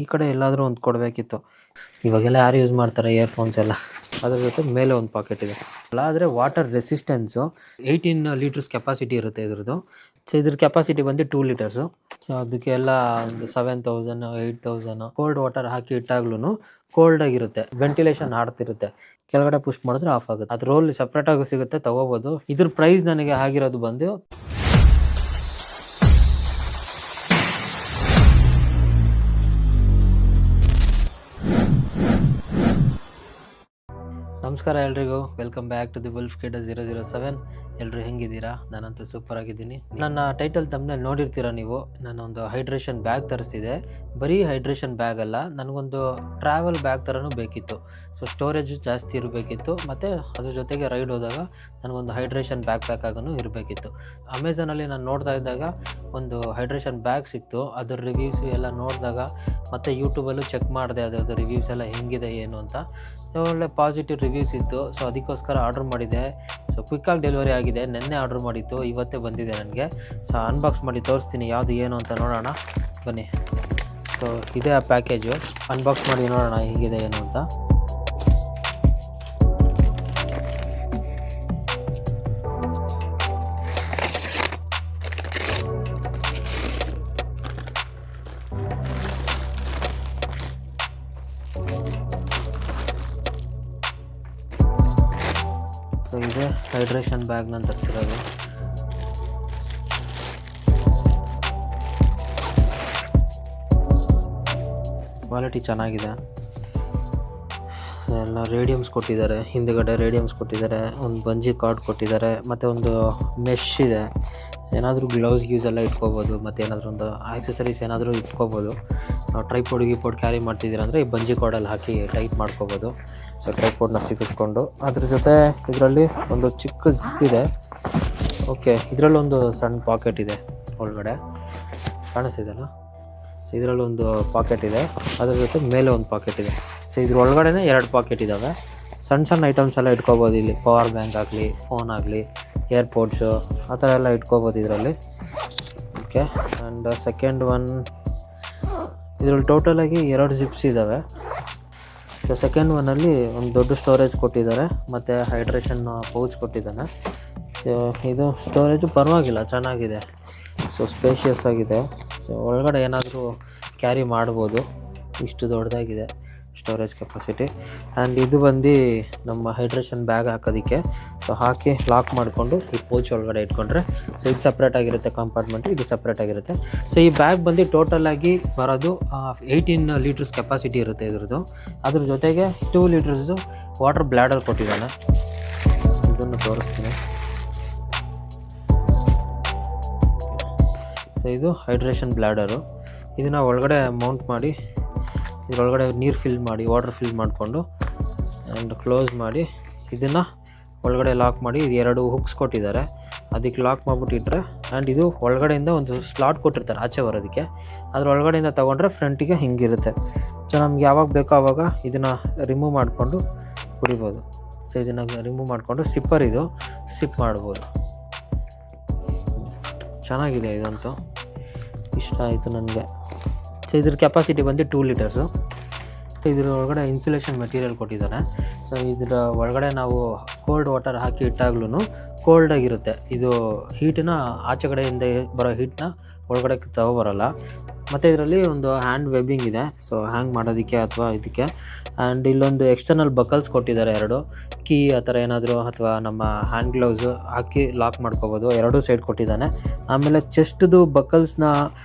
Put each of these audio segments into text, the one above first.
ಈ ಕಡೆ ಎಲ್ಲಾದರೂ ಒಂದು ಕೊಡಬೇಕಿತ್ತು. ಇವಾಗೆಲ್ಲ ಯಾರು ಯೂಸ್ ಮಾಡ್ತಾರೆ ಇಯರ್ಫೋನ್ಸ್ ಎಲ್ಲ. ಅದ್ರ ಜೊತೆ ಮೇಲೆ ಒಂದು ಪಾಕೆಟ್ ಇದೆ ಅಲ್ಲ. ಆದರೆ ವಾಟರ್ ರೆಸಿಸ್ಟೆನ್ಸು 18 ಲೀಟರ್ಸ್ ಕೆಪಾಸಿಟಿ ಇರುತ್ತೆ ಇದ್ರದ್ದು. ಸೊ ಇದ್ರ ಕೆಪಾಸಿಟಿ ಬಂದು 2 ಲೀಟರ್ಸು. ಸೊ ಅದಕ್ಕೆಲ್ಲ ಒಂದು 7000 8000 ಕೋಲ್ಡ್ ವಾಟರ್ ಹಾಕಿ ಇಟ್ಟಾಗ್ಲೂ ಕೋಲ್ಡ್ ಆಗಿರುತ್ತೆ. ವೆಂಟಿಲೇಷನ್ ಆಡ್ತಿರುತ್ತೆ. ಕೆಳಗಡೆ ಪುಷ್ ಮಾಡಿದ್ರೆ ಆಫ್ ಆಗುತ್ತೆ. ಅದು ರೋಲ್ ಸಪ್ರೇಟಾಗಿ ಸಿಗುತ್ತೆ, ತಗೋಬೋದು. ಇದ್ರ ಪ್ರೈಸ್ ನನಗೆ ಆಗಿರೋದು ಬಂದು ನಮಸ್ಕಾರ ಎಲ್ರಿಗೂ, welcome back to the wolf kid 007. ಎಲ್ಲರೂ ಹೆಂಗಿದ್ದೀರಾ? ನಾನಂತೂ ಸೂಪರ್ ಆಗಿದ್ದೀನಿ. ನನ್ನ ಟೈಟಲ್ ತಮ್ಮಲ್ಲಿ ನೋಡಿರ್ತೀರಾ ನೀವು. ನಾನೊಂದು ಹೈಡ್ರೇಷನ್ ಬ್ಯಾಗ್ ತರಿಸ್ತಿದ್ದೆ. ಬರೀ ಹೈಡ್ರೇಷನ್ ಬ್ಯಾಗ್ ಅಲ್ಲ, ನನಗೊಂದು ಟ್ರಾವೆಲ್ ಬ್ಯಾಗ್ ಥರನೂ ಬೇಕಿತ್ತು. ಸೊ ಸ್ಟೋರೇಜು ಜಾಸ್ತಿ ಇರಬೇಕಿತ್ತು, ಮತ್ತು ಅದ್ರ ಜೊತೆಗೆ ರೈಡ್ ಹೋದಾಗ ನನಗೊಂದು ಹೈಡ್ರೇಷನ್ ಬ್ಯಾಗ್ ಪ್ಯಾಕ್ ಆಗೂ ಇರಬೇಕಿತ್ತು. ಅಮೆಝಾನಲ್ಲಿ ನಾನು ನೋಡ್ತಾ ಇದ್ದಾಗ ಒಂದು ಹೈಡ್ರೇಷನ್ ಬ್ಯಾಗ್ ಸಿಕ್ತು. ಅದ್ರ ರಿವ್ಯೂಸ್ ಎಲ್ಲ ನೋಡಿದಾಗ ಮತ್ತು ಯೂಟ್ಯೂಬಲ್ಲೂ ಚೆಕ್ ಮಾಡಿದೆ ಅದರದ್ದು ರಿವ್ಯೂಸ್ ಎಲ್ಲ ಹೆಂಗಿದೆ ಏನು ಅಂತ. ಸೊ ಒಳ್ಳೆ ಪಾಸಿಟಿವ್ ರಿವ್ಯೂಸ್ ಇತ್ತು. ಸೊ ಅದಕ್ಕೋಸ್ಕರ ಆರ್ಡ್ರ್ ಮಾಡಿದೆ. ಸೊ ಕ್ವಿಕ್ಕಾಗಿ ಡೆಲಿವರಿ ಆಗಿದೆ. ನೆನ್ನೆ ಆರ್ಡ್ರ್ ಮಾಡಿತ್ತು, ಇವತ್ತೇ ಬಂದಿದೆ ನನಗೆ. ಸೊ ಅನ್ಬಾಕ್ಸ್ ಮಾಡಿ ತೋರಿಸ್ತೀನಿ ಯಾವುದು ಏನು ಅಂತ ನೋಡೋಣ ಬನ್ನಿ. ಸೊ ಇದೇ ಆ ಪ್ಯಾಕೇಜು. ಅನ್ಬಾಕ್ಸ್ ಮಾಡಿ ನೋಡೋಣ ಹೇಗಿದೆ ಏನು ಅಂತ. ಸೊ ಇದೆ ಹೈಡ್ರೇಷನ್ ಬ್ಯಾಗ್ ನಾನು ತರಿಸಿರೋದು. ಕ್ವಾಲಿಟಿ ಚೆನ್ನಾಗಿದೆ. ಎಲ್ಲ ರೇಡಿಯಮ್ಸ್ ಕೊಟ್ಟಿದ್ದಾರೆ, ಹಿಂದುಗಡೆ ರೇಡಿಯಮ್ಸ್ ಕೊಟ್ಟಿದ್ದಾರೆ, ಒಂದು ಬಂಜಿ ಕಾರ್ಡ್ ಕೊಟ್ಟಿದ್ದಾರೆ, ಮತ್ತು ಒಂದು ಮೆಶ್ ಇದೆ. ಏನಾದರೂ ಗ್ಲೌಸ್ ಯೂಸ್ ಎಲ್ಲ ಇಟ್ಕೋಬೋದು, ಮತ್ತು ಏನಾದರೂ ಒಂದು ಆಕ್ಸೆಸರೀಸ್ ಏನಾದರೂ ಇಟ್ಕೋಬೋದು. ನಾವು ಟ್ರೈಪೋಡ್ ಗೀಪೋಡ್ ಕ್ಯಾರಿ ಮಾಡ್ತಿದ್ದೀರ ಅಂದರೆ ಈ ಬಂಜಿ ಕಾರ್ಡಲ್ಲಿ ಹಾಕಿ ಟೈಟ್ ಮಾಡ್ಕೋಬೋದು. ಸೊ ಟ್ರೈಪೋಡ್ನ ಸಿಕ್ಕಿಸ್ಕೊಂಡು ಅದ್ರ ಜೊತೆ ಇದರಲ್ಲಿ ಒಂದು ಚಿಕ್ಕ ಜಿಪ್ ಇದೆ. ಓಕೆ, ಇದರಲ್ಲೊಂದು ಸಣ್ಣ ಪಾಕೆಟ್ ಇದೆ ಒಳಗಡೆ, ಕಾಣಿಸ್ತಿದೆಯಲ್ಲ. ಸೊ ಇದರಲ್ಲೊಂದು ಪಾಕೆಟ್ ಇದೆ, ಅದ್ರ ಜೊತೆ ಮೇಲೆ ಒಂದು ಪಾಕೆಟ್ ಇದೆ. ಸೊ ಇದ್ರ ಒಳಗಡೆ 2 ಪಾಕೆಟ್ ಇದ್ದಾವೆ. ಸಣ್ಣ ಐಟಮ್ಸ್ ಎಲ್ಲ ಇಟ್ಕೋಬೋದು ಇಲ್ಲಿ. ಪವರ್ ಬ್ಯಾಂಕ್ ಆಗಲಿ, ಫೋನ್ ಆಗಲಿ, ಏರ್ಪೋಡ್ಸು ಆ ಥರ ಎಲ್ಲ ಇಟ್ಕೋಬೋದು ಇದರಲ್ಲಿ. ಓಕೆ, ಆ್ಯಂಡ್ ಸೆಕೆಂಡ್ ಒನ್, ಇದರಲ್ಲಿ ಟೋಟಲಾಗಿ 2 ಜಿಪ್ಸ್ ಇದ್ದಾವೆ. ಸೊ ಸೆಕೆಂಡ್ ಒನ್ನಲ್ಲಿ ಒಂದು ದೊಡ್ಡ ಸ್ಟೋರೇಜ್ ಕೊಟ್ಟಿದ್ದಾರೆ, ಮತ್ತು ಹೈಡ್ರೇಷನ್ ಪೌಚ್ ಕೊಟ್ಟಿದ್ದಾನೆ. ಸೊ ಇದು ಸ್ಟೋರೇಜು ಪರವಾಗಿಲ್ಲ, ಚೆನ್ನಾಗಿದೆ. ಸೊ ಸ್ಪೇಷಿಯಸ್ ಆಗಿದೆ. ಸೊ ಒಳಗಡೆ ಏನಾದರೂ ಕ್ಯಾರಿ ಮಾಡ್ಬೋದು, ಇಷ್ಟು ದೊಡ್ಡದಾಗಿದೆ ಸ್ಟೋರೇಜ್ ಕೆಪಾಸಿಟಿ. ಆ್ಯಂಡ್ ಇದು ಬಂದು ನಮ್ಮ ಹೈಡ್ರೇಷನ್ ಬ್ಯಾಗ್ ಹಾಕೋದಕ್ಕೆ. ಸೊ ಹಾಕಿ ಲಾಕ್ ಮಾಡಿಕೊಂಡು ಈ ಪೌಚ್ ಒಳಗಡೆ ಇಟ್ಕೊಂಡ್ರೆ, ಸೊ ಇದು ಸಪ್ರೇಟಾಗಿರುತ್ತೆ ಕಂಪಾರ್ಟ್ಮೆಂಟು, ಇದು ಸಪ್ರೇಟಾಗಿರುತ್ತೆ. ಸೊ ಈ ಬ್ಯಾಗ್ ಬಂದು ಟೋಟಲಾಗಿ ಬರೋದು 18 ಲೀಟರ್ಸ್ ಕೆಪಾಸಿಟಿ ಇರುತ್ತೆ ಇದ್ರದ್ದು. ಅದ್ರ ಜೊತೆಗೆ 2 ಲೀಟರ್ಸು ವಾಟರ್ ಬ್ಲ್ಯಾಡರ್ ಕೊಟ್ಟಿದ್ದಾನೆ. ಇದನ್ನು ತೋರಿಸ್ತೀನಿ. ಸೊ ಇದು ಹೈಡ್ರೇಷನ್ ಬ್ಲ್ಯಾಡರು. ಇದನ್ನು ಒಳಗಡೆ ಮೌಂಟ್ ಮಾಡಿ, ಇದರೊಳಗಡೆ ನೀರು ಫಿಲ್ ಮಾಡಿ, ವಾಟರ್ ಫಿಲ್ ಮಾಡಿಕೊಂಡು ಆ್ಯಂಡ್ ಕ್ಲೋಸ್ ಮಾಡಿ, ಇದನ್ನು ಒಳಗಡೆ ಲಾಕ್ ಮಾಡಿ. ಇದು 2 ಹುಕ್ಸ್ ಕೊಟ್ಟಿದ್ದಾರೆ, ಅದಕ್ಕೆ ಲಾಕ್ ಮಾಡಿಬಿಟ್ಟಿಟ್ರೆ. ಆ್ಯಂಡ್ ಇದು ಒಳಗಡೆಯಿಂದ ಒಂದು ಸ್ಲಾಟ್ ಕೊಟ್ಟಿರ್ತಾರೆ ಆಚೆ ಬರೋದಕ್ಕೆ. ಅದ್ರ ಒಳಗಡೆಯಿಂದ ತೊಗೊಂಡ್ರೆ ಫ್ರಂಟಿಗೆ ಹಿಂಗಿರುತ್ತೆ. ಸೊ ನಮ್ಗೆ ಯಾವಾಗ ಬೇಕೋ ಆವಾಗ ಇದನ್ನು ರಿಮೂವ್ ಮಾಡಿಕೊಂಡು ಕುಡಿಬೋದು. ಸೊ ಇದನ್ನು ರಿಮೂವ್ ಮಾಡಿಕೊಂಡು ಸಿಪ್ಪರ್ ಇದು ಸಿಪ್ ಮಾಡ್ಬೋದು. ಚೆನ್ನಾಗಿದೆ, ಇದಂತೂ ಇಷ್ಟ ಆಯಿತು ನನಗೆ. ಸೊ ಇದ್ರ ಕೆಪಾಸಿಟಿ ಬಂದು 2 ಲೀಟರ್ಸು. ಇದ್ರ ಒಳಗಡೆ ಇನ್ಸುಲೇಷನ್ ಮೆಟೀರಿಯಲ್ ಕೊಟ್ಟಿದ್ದಾನೆ. ಸೊ ಇದರ ಒಳಗಡೆ ನಾವು ಕೋಲ್ಡ್ ವಾಟರ್ ಹಾಕಿ ಇಟ್ಟಾಗ್ಲೂ ಕೋಲ್ಡಾಗಿರುತ್ತೆ. ಇದು ಹೀಟನ್ನ ಆಚೆ ಕಡೆಯಿಂದ ಬರೋ ಹೀಟನ್ನ ಒಳಗಡೆ ತಗೊಬರಲ್ಲ. ಮತ್ತು ಇದರಲ್ಲಿ ಒಂದು ಹ್ಯಾಂಡ್ ವೆಬ್ಬಿಂಗ್ ಇದೆ, ಸೊ ಹ್ಯಾಂಗ್ ಮಾಡೋದಕ್ಕೆ ಅಥವಾ ಇದಕ್ಕೆ. ಆ್ಯಂಡ್ ಇಲ್ಲೊಂದು ಎಕ್ಸ್ಟರ್ನಲ್ ಬಕಲ್ಸ್ ಕೊಟ್ಟಿದ್ದಾರೆ, 2 ಕೀ ಆ ಥರ ಏನಾದರೂ ಅಥವಾ ನಮ್ಮ ಹ್ಯಾಂಡ್ ಗ್ಲೌಸು ಹಾಕಿ ಲಾಕ್ ಮಾಡ್ಕೋಬೋದು. 2 ಸೈಡ್ ಕೊಟ್ಟಿದ್ದಾನೆ. ಆಮೇಲೆ ಚೆಸ್ಟ್ದು ಬಕಲ್ಸ್ನ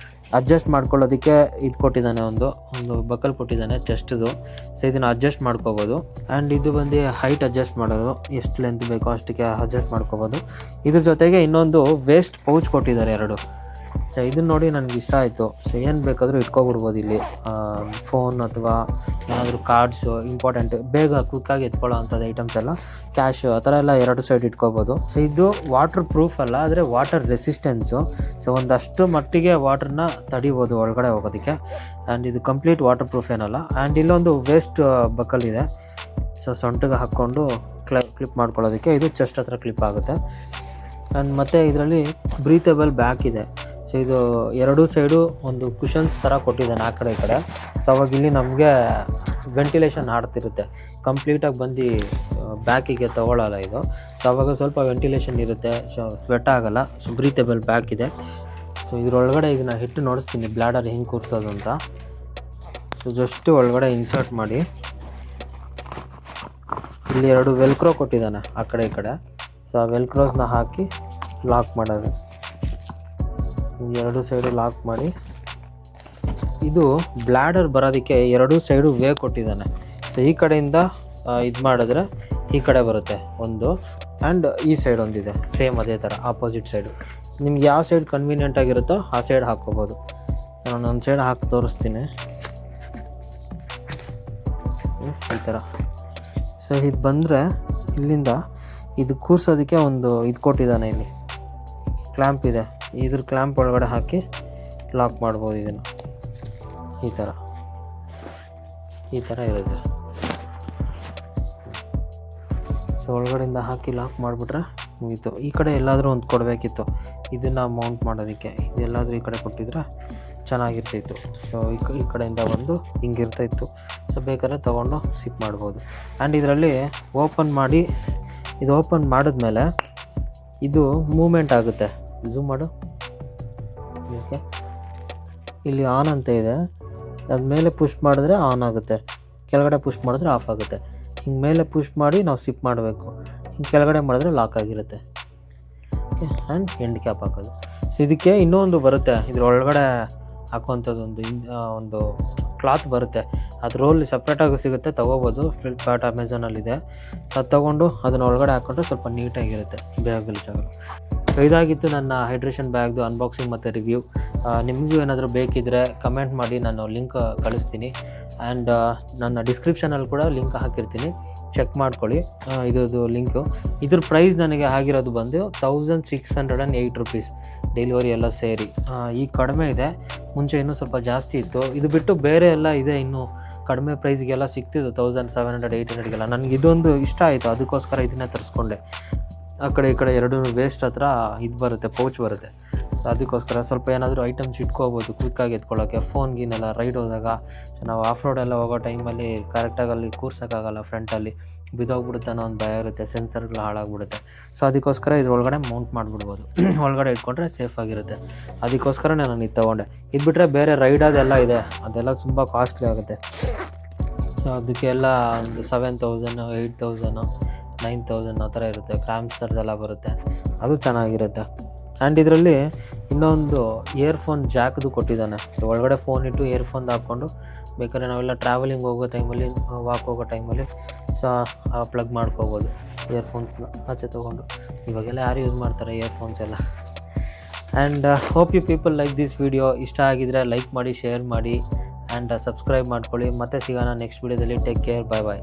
ಅಡ್ಜಸ್ಟ್ ಮಾಡ್ಕೊಳ್ಳೋದಕ್ಕೆ ಇದು ಕೊಟ್ಟಿದ್ದಾನೆ, ಒಂದು ಬಕಲ್ ಕೊಟ್ಟಿದ್ದಾನೆ ಚೆಸ್ಟ್ದು. ಸೊ ಇದನ್ನು ಅಡ್ಜಸ್ಟ್ ಮಾಡ್ಕೋಬೋದು. ಆ್ಯಂಡ್ ಇದು ಬಂದು ಹೈಟ್ ಅಡ್ಜಸ್ಟ್ ಮಾಡೋದು, ಎಷ್ಟು ಲೆಂತ್ ಬೇಕೋ ಅಷ್ಟಕ್ಕೆ ಅಡ್ಜಸ್ಟ್ ಮಾಡ್ಕೋಬೋದು. ಇದ್ರ ಜೊತೆಗೆ ಇನ್ನೊಂದು ವೇಸ್ಟ್ ಪೌಚ್ ಕೊಟ್ಟಿದ್ದಾರೆ 2. ಸೊ ಇದನ್ನ ನೋಡಿ ನನಗೆ ಇಷ್ಟ ಆಯಿತು. ಸೊ ಏನು ಬೇಕಾದರೂ ಇಟ್ಕೊಬಿಡ್ಬೋದು ಇಲ್ಲಿ. ಫೋನ್ ಅಥವಾ ಏನಾದರೂ ಕಾರ್ಡ್ಸು, ಇಂಪಾರ್ಟೆಂಟ್ ಬೇಗ ಕ್ವಿಕ್ಕಾಗಿ ಎತ್ಕೊಳ್ಳೋ ಅಂಥದ್ದು ಐಟಮ್ಸ್ ಎಲ್ಲ, ಕ್ಯಾಶು ಆ ಥರ ಎಲ್ಲ 2 ಸೈಡ್ ಇಟ್ಕೋಬೋದು. ಸೊ ಇದು ವಾಟರ್ ಪ್ರೂಫ್ ಅಲ್ಲ, ಆದರೆ ವಾಟರ್ ರೆಸಿಸ್ಟೆನ್ಸು. ಸೊ ಒಂದಷ್ಟು ಮಟ್ಟಿಗೆ ವಾಟರ್ನ ತಡಿಬೋದು ಒಳಗಡೆ ಹೋಗೋದಕ್ಕೆ. ಆ್ಯಂಡ್ ಇದು ಕಂಪ್ಲೀಟ್ ವಾಟರ್ ಪ್ರೂಫ್ ಏನಲ್ಲ. ಆ್ಯಂಡ್ ಇಲ್ಲೊಂದು ವೇಸ್ಟ್ ಬಕಲ್ ಇದೆ. ಸೊ ಸೊಂಟಿಗೆ ಹಾಕ್ಕೊಂಡು ಕ್ಲಿಪ್ ಮಾಡ್ಕೊಳ್ಳೋದಕ್ಕೆ. ಇದು ಚೆಸ್ಟ್ ಹತ್ರ ಕ್ಲಿಪ್ ಆಗುತ್ತೆ. ಆ್ಯಂಡ್ ಮತ್ತು ಇದರಲ್ಲಿ ಬ್ರೀತೇಬಲ್ ಬ್ಯಾಕ್ ಇದೆ. ಸೊ ಇದು ಎರಡೂ ಸೈಡು ಒಂದು ಕುಷನ್ಸ್ ಥರ ಕೊಟ್ಟಿದ್ದಾನೆ ಆ ಕಡೆ ಈ ಕಡೆ. ಸೊ ಅವಾಗ ಇಲ್ಲಿ ನಮಗೆ ವೆಂಟಿಲೇಷನ್ ಆಡ್ತಿರುತ್ತೆ, ಕಂಪ್ಲೀಟಾಗಿ ಬಂದು ಬ್ಯಾಕಿಗೆ ತೊಗೊಳ್ಳಲ್ಲ ಇದು. ಸೊ ಅವಾಗ ಸ್ವಲ್ಪ ವೆಂಟಿಲೇಷನ್ ಇರುತ್ತೆ, ಸೊ ಸ್ವೆಟ್ ಆಗೋಲ್ಲ, ಸೊ ಬ್ರೀತೇಬಲ್ ಬ್ಯಾಕ್ ಇದೆ. ಸೊ ಇದ್ರೊಳಗಡೆ ಇದನ್ನ ಹಿಟ್ಟು ನೋಡಿಸ್ತೀನಿ ಬ್ಲ್ಯಾಡರ್ ಹೆಂಗೆ ಕೂರಿಸೋದು ಅಂತ. ಸೊ ಜಸ್ಟ್ ಒಳಗಡೆ ಇನ್ಸರ್ಟ್ ಮಾಡಿ, ಇಲ್ಲಿ 2 ವೆಲ್ಕ್ರೋ ಕೊಟ್ಟಿದ್ದಾನೆ ಆ ಕಡೆ ಈ ಕಡೆ. ಸೊ ಆ ವೆಲ್ಕ್ರೋಸ್ನ ಹಾಕಿ ಲಾಕ್ ಮಾಡೋದು, 2 ಸೈಡು ಲಾಕ್ ಮಾಡಿ. ಇದು ಬ್ಲ್ಯಾಡರ್ ಬರೋದಕ್ಕೆ 2 ಸೈಡು ವೇ ಕೊಟ್ಟಿದ್ದಾನೆ. ಸೊ ಈ ಕಡೆಯಿಂದ ಇದು ಮಾಡಿದ್ರೆ ಈ ಕಡೆ ಬರುತ್ತೆ ಒಂದು, ಆ್ಯಂಡ್ ಈ ಸೈಡ್ ಒಂದಿದೆ ಸೇಮ್ ಅದೇ ಥರ ಆಪೋಸಿಟ್ ಸೈಡು. ನಿಮ್ಗೆ ಯಾವ ಸೈಡ್ ಕನ್ವೀನಿಯೆಂಟ್ ಆಗಿರುತ್ತೋ ಆ ಸೈಡ್ ಹಾಕ್ಕೋಬೋದು. ನಾನು ಒಂದು ಸೈಡ್ ಹಾಕಿ ತೋರಿಸ್ತೀನಿ ಈ ಥರ. ಸೊ ಇದು ಬಂದರೆ ಇಲ್ಲಿಂದ ಇದು ಕೂರ್ಸೋದಕ್ಕೆ ಒಂದು ಇದು ಕೊಟ್ಟಿದ್ದಾನೆ, ಇಲ್ಲಿ ಕ್ಲ್ಯಾಂಪ್ ಇದೆ, ಇದ್ರ ಕ್ಲ್ಯಾಂಪ್ ಒಳಗಡೆ ಹಾಕಿ ಲಾಕ್ ಮಾಡ್ಬೋದು ಇದನ್ನು. ಈ ಥರ ಇರುತ್ತೆ. ಸೊ ಒಳಗಡೆಯಿಂದ ಹಾಕಿ ಲಾಕ್ ಮಾಡಿಬಿಟ್ರೆ ಮುಗೀತು. ಈ ಕಡೆ ಎಲ್ಲಾದರೂ ಒಂದು ಕೊಡಬೇಕಿತ್ತು ಇದನ್ನು ಮೌಂಟ್ ಮಾಡೋದಕ್ಕೆ, ಇದೆಲ್ಲಾದರೂ ಈ ಕಡೆ ಕೊಟ್ಟಿದ್ರೆ ಚೆನ್ನಾಗಿರ್ತಿತ್ತು. ಸೊ ಈ ಕಡೆಯಿಂದ ಬಂದು ಹಿಂಗಿರ್ತಾಯಿತ್ತು. ಸೊ ಬೇಕಾದ್ರೆ ತೊಗೊಂಡು ಸಿಪ್ ಮಾಡ್ಬೋದು. ಆ್ಯಂಡ್ ಇದರಲ್ಲಿ ಓಪನ್ ಮಾಡಿ, ಇದು ಓಪನ್ ಮಾಡಿದ್ಮೇಲೆ ಇದು ಮೂಮೆಂಟ್ ಆಗುತ್ತೆ. ಝೂಮ್ ಮಾಡು. ಓಕೆ, ಇಲ್ಲಿ ಆನ್ ಅಂತ ಇದೆ, ಅದ ಮೇಲೆ ಪುಷ್ ಮಾಡಿದ್ರೆ ಆನ್ ಆಗುತ್ತೆ, ಕೆಳಗಡೆ ಪುಷ್ ಮಾಡಿದ್ರೆ ಆಫ್ ಆಗುತ್ತೆ. ಹಿಂಗೆ ಮೇಲೆ ಪುಷ್ ಮಾಡಿ ನಾವು ಸಿಪ್ ಮಾಡಬೇಕು, ಹಿಂಗೆ ಕೆಳಗಡೆ ಮಾಡಿದ್ರೆ ಲಾಕ್ ಆಗಿರುತ್ತೆ. ಓಕೆ, ಆ್ಯಂಡ್ ಎಂಡ್ ಕ್ಯಾಪ್ ಹಾಕೋದು. ಸೊ ಇದಕ್ಕೆ ಇನ್ನೂ ಒಂದು ಬರುತ್ತೆ, ಇದ್ರ ಒಳಗಡೆ ಹಾಕುವಂಥದ್ದು ಒಂದು ಕ್ಲಾತ್ ಬರುತ್ತೆ, ಅದು ರೋಲ್ ಸಪ್ರೇಟಾಗಿ ಸಿಗುತ್ತೆ, ತೊಗೋಬೋದು. ಫ್ಲಿಪ್ಕಾರ್ಟ್ ಅಮೆಝಾನಲ್ಲಿದೆ, ಅದು ತೊಗೊಂಡು ಅದನ್ನು ಒಳಗಡೆ ಹಾಕ್ಕೊಂಡ್ರೆ ಸ್ವಲ್ಪ ನೀಟಾಗಿರುತ್ತೆ, ಬೇಗ ಗಲೀಜಾಗಲ್ಲ. ಸೊ ಇದಾಗಿತ್ತು ನನ್ನ ಹೈಡ್ರೇಷನ್ ಬ್ಯಾಗ್ದು ಅನ್ಬಾಕ್ಸಿಂಗ್ ಮತ್ತು ರಿವ್ಯೂ. ನಿಮಗೂ ಏನಾದರೂ ಬೇಕಿದ್ದರೆ ಕಮೆಂಟ್ ಮಾಡಿ, ನಾನು ಲಿಂಕ್ ಕಳಿಸ್ತೀನಿ. ಆ್ಯಂಡ್ ನನ್ನ ಡಿಸ್ಕ್ರಿಪ್ಷನಲ್ಲಿ ಕೂಡ ಲಿಂಕ್ ಹಾಕಿರ್ತೀನಿ, ಚೆಕ್ ಮಾಡ್ಕೊಳ್ಳಿ ಇದ್ರದ್ದು ಲಿಂಕು. ಇದ್ರ ಪ್ರೈಸ್ ನನಗೆ ಆಗಿರೋದು ಬಂದು 1608 ರುಪೀಸ್, ಡೆಲಿವರಿ ಎಲ್ಲ ಸೇರಿ. ಈಗ ಕಡಿಮೆ ಇದೆ, ಮುಂಚೆ ಇನ್ನೂ ಸ್ವಲ್ಪ ಜಾಸ್ತಿ ಇತ್ತು. ಇದು ಬಿಟ್ಟು ಬೇರೆ ಎಲ್ಲ ಇದೆ, ಇನ್ನೂ ಕಡಿಮೆ ಪ್ರೈಸ್ಗೆಲ್ಲ ಸಿಗ್ತಿದ್ದು 1700 800ಗೆಲ್ಲ. ನನಗೆ ಇದೊಂದು ಇಷ್ಟ ಆಯಿತು, ಅದಕ್ಕೋಸ್ಕರ ಇದನ್ನೇ ತರಿಸ್ಕೊಂಡೆ. ಆ ಕಡೆ ಈ ಕಡೆ ಎರಡೂ ವೇಸ್ಟ್ ಹತ್ರ ಇದು ಬರುತ್ತೆ, ಪೌಚ್ ಬರುತ್ತೆ. ಸೊ ಅದಕ್ಕೋಸ್ಕರ ಸ್ವಲ್ಪ ಏನಾದರೂ ಐಟಮ್ಸ್ ಇಟ್ಕೋಬೋದು ಕ್ವಿಕ್ಕಾಗಿ ಎತ್ಕೊಳ್ಳೋಕ್ಕೆ. ಫೋನ್ಗಿನೆಲ್ಲ ರೈಡ್ ಹೋದಾಗ, ನಾವು ಆಫ್ ರೋಡ್ ಎಲ್ಲ ಹೋಗೋ ಟೈಮಲ್ಲಿ ಕರೆಕ್ಟಾಗಿ ಅಲ್ಲಿ ಕೂರ್ಸೋಕ್ಕಾಗಲ್ಲ, ಫ್ರಂಟಲ್ಲಿ ಬಿದ್ದೋಗ್ಬಿಡುತ್ತೆ ಅನ್ನೋ ಒಂದು ಭಯ ಇರುತ್ತೆ, ಸೆನ್ಸರ್ಗಳು ಹಾಳಾಗ್ಬಿಡುತ್ತೆ. ಸೊ ಅದಕ್ಕೋಸ್ಕರ ಇದ್ರೊಳಗಡೆ ಮೌಂಟ್ ಮಾಡಿಬಿಡ್ಬೋದು, ಒಳಗಡೆ ಇಟ್ಕೊಂಡ್ರೆ ಸೇಫಾಗಿರುತ್ತೆ. ಅದಕ್ಕೋಸ್ಕರ ನಾನು ಇದು ತೊಗೊಂಡೆ. ಇದು ಬಿಟ್ಟರೆ ಬೇರೆ ರೈಡ್ ಅದೆಲ್ಲ ಇದೆ, ಅದೆಲ್ಲ ತುಂಬ ಕಾಸ್ಟ್ಲಿ ಆಗುತ್ತೆ. ಸೊ ಅದಕ್ಕೆಲ್ಲ ಒಂದು 7000 8000 9000 ಆ ಥರ ಇರುತ್ತೆ, ಕ್ರಾಮ್ಸ್ ಥರದ್ದೆಲ್ಲ ಬರುತ್ತೆ, ಅದು ಚೆನ್ನಾಗಿರುತ್ತೆ. ಆ್ಯಂಡ್ ಇದರಲ್ಲಿ ಇನ್ನೊಂದು ಇಯರ್ಫೋನ್ ಜಾಕ್ದು ಕೊಟ್ಟಿದ್ದಾನೆ. ಸೊ ಒಳಗಡೆ ಫೋನ್ ಇಟ್ಟು ಇಯರ್ಫೋನ್ ಹಾಕ್ಕೊಂಡು ಬೇಕಾದ್ರೆ ನಾವೆಲ್ಲ ಟ್ರಾವೆಲಿಂಗ್ ಹೋಗೋ ಟೈಮಲ್ಲಿ, ವಾಕ್ ಹೋಗೋ ಟೈಮಲ್ಲಿ ಸೊ ಪ್ಲಗ್ ಮಾಡ್ಕೋಬೋದು ಇಯರ್ಫೋನ್ಸ್ನ ಆಚೆ ತೊಗೊಂಡು. ಇವಾಗೆಲ್ಲ ಯಾರು ಯೂಸ್ ಮಾಡ್ತಾರೆ ಇಯರ್ಫೋನ್ಸ್ ಎಲ್ಲ. And hope you people like this video. ಇಷ್ಟ ಆಗಿದರೆ ಲೈಕ್ ಮಾಡಿ, ಶೇರ್ ಮಾಡಿ, ಆ್ಯಂಡ್ ಸಬ್ಸ್ಕ್ರೈಬ್ ಮಾಡ್ಕೊಳ್ಳಿ. ಮತ್ತೆ ಸಿಗೋಣ ನೆಕ್ಸ್ಟ್ ವಿಡಿಯೋದಲ್ಲಿ. ಟೇಕ್ ಕೇರ್, ಬಾಯ್ ಬಾಯ್.